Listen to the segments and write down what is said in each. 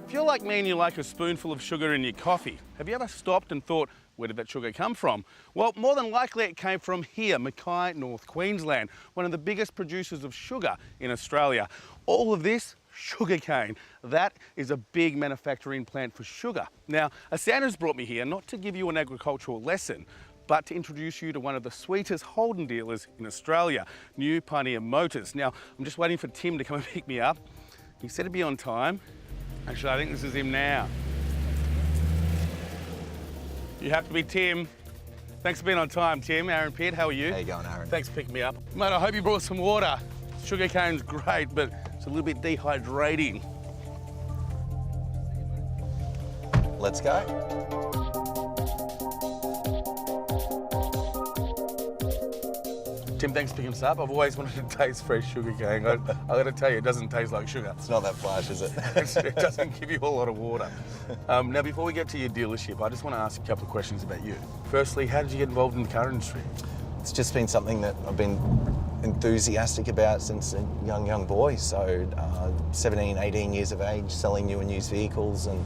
If you're like me and you like a spoonful of sugar in your coffee, have you ever stopped and thought, where did that sugar come from? Well, more than likely it came from here, Mackay, North Queensland, one of the biggest producers of sugar in Australia. All of this, sugarcane. That is a big manufacturing plant for sugar. Now, Asandra's brought me here not to give you an agricultural lesson, but to introduce you to one of the sweetest Holden dealers in Australia, New Pioneer Motors. Now, I'm just waiting for Tim to come and pick me up. He said he'd be on time. Actually, I think this is him now. You have to be Tim. Thanks for being on time, Tim. Aaron Pitt, how are you? How you going, Aaron? Thanks for picking me up. Mate, I hope you brought some water. Sugarcane's great, but it's a little bit dehydrating. Let's go. Tim, thanks for picking us up. I've always wanted to taste fresh sugarcane. I got to tell you, it doesn't taste like sugar. It's not that flash, is it? It doesn't give you a lot of water. Now, before we get to your dealership, I just want to ask a couple of questions about you. Firstly, how did you get involved in the car industry? It's just been something that I've been enthusiastic about since a young boy. So 17, 18 years of age, selling new and used vehicles, and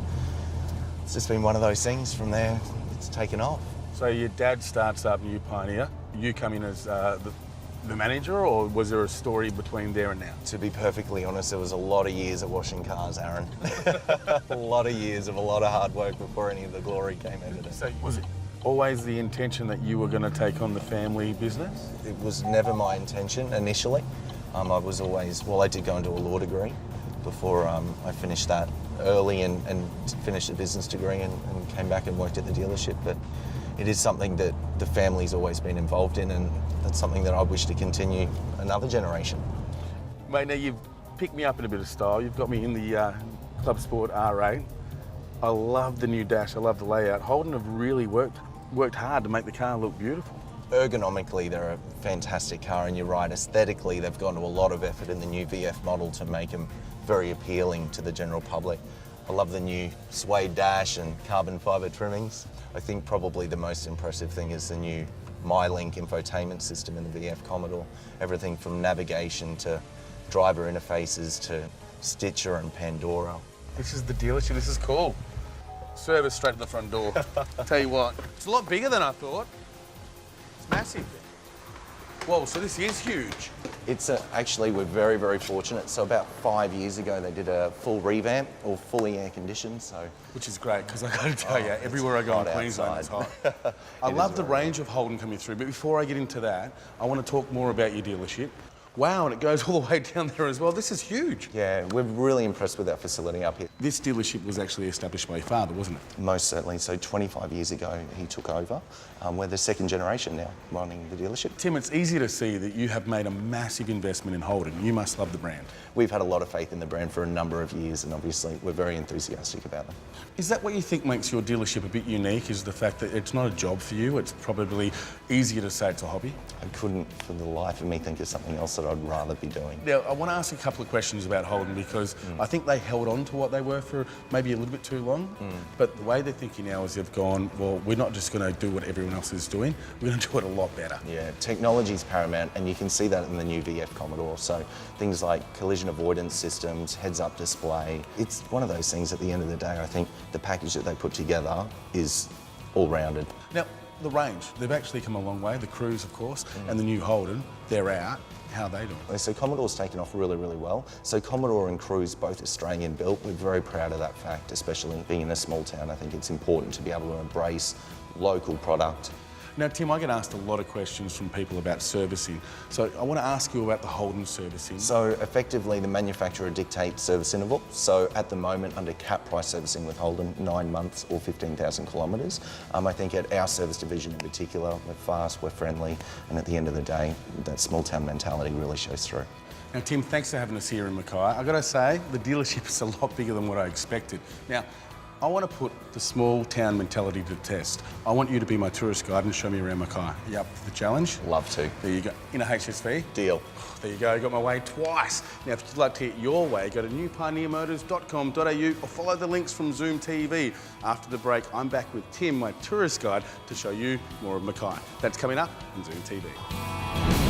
it's just been one of those things. From there, it's taken off. So your dad starts up New Pioneer. You come in as the manager, or was there a story between there and now? To be perfectly honest, there was a lot of years of washing cars, Aaron. A lot of years of a lot of hard work before any of the glory came out of it. So was it always the intention that you were going to take on the family business? It was never my intention initially. I was always, well, I did go into a law degree before I finished that early and finished a business degree and came back and worked at the dealership. But it is something that the family's always been involved in, and that's something that I wish to continue another generation. Mate, now you've picked me up in a bit of style. You've got me in the Club Sport R8. I love the new dash. I love the layout. Holden have really worked hard to make the car look beautiful. Ergonomically, they're a fantastic car, and you're right, aesthetically, they've gone to a lot of effort in the new VF model to make them very appealing to the general public. I love the new suede dash and carbon fibre trimmings. I think probably the most impressive thing is the new MyLink infotainment system in the VF Commodore. Everything from navigation to driver interfaces to Stitcher and Pandora. This is the dealership. This is cool. Service straight to the front door. Tell you what, it's a lot bigger than I thought. It's massive. Whoa, so this is huge. It's actually, we're very, very fortunate. So about 5 years ago, they did a full revamp, all fully air conditioned. So, which is great, because I got to tell you, everywhere I go in Queensland, it's hot. I love the range of Holden coming through, but before I get into that, I want to talk more about your dealership. Wow, and it goes all the way down there as well. This is huge. Yeah, we're really impressed with our facility up here. This dealership was actually established by your father, wasn't it? Most certainly. So 25 years ago, he took over. We're the second generation now running the dealership. Tim, it's easy to see that you have made a massive investment in Holden. You must love the brand. We've had a lot of faith in the brand for a number of years, and obviously we're very enthusiastic about them. Is that what you think makes your dealership a bit unique, is the fact that it's not a job for you? It's probably easier to say it's a hobby? I couldn't for the life of me think of something else that I'd rather be doing. Now, I want to ask a couple of questions about Holden, because I think they held on to what they were for maybe a little bit too long. But the way they're thinking now is they've gone, well, we're not just going to do what everyone else is doing, we're going to do it a lot better. Yeah, technology's paramount, and you can see that in the new VF Commodore. So things like collision avoidance systems, heads-up display. It's one of those things at the end of the day, I think the package that they put together is all-rounded. Now, the range, they've actually come a long way. The Cruise, of course, and the new Holden, they're out. How are they doing? So Commodore's taken off really, really well. So Commodore and Cruise, both Australian built. We're very proud of that fact, especially being in a small town. I think it's important to be able to embrace local product. Now, Tim, I get asked a lot of questions from people about servicing. So I want to ask you about the Holden servicing. So effectively, the manufacturer dictates service interval. So at the moment, under cap price servicing with Holden, 9 months or 15,000 kilometres. I think at our service division in particular, we're fast, we're friendly, and at the end of the day, that small town mentality really shows through. Now, Tim, thanks for having us here in Mackay. I've got to say, the dealership is a lot bigger than what I expected. Now, I want to put the small town mentality to the test. I want you to be my tourist guide and show me around Mackay. Are you up for the challenge? Love to. There you go. In a HSV? Deal. There you go, got my way twice. Now, if you'd like to hit your way, go to newpioneermotors.com.au or follow the links from Zoom TV. After the break, I'm back with Tim, my tourist guide, to show you more of Mackay. That's coming up on Zoom TV.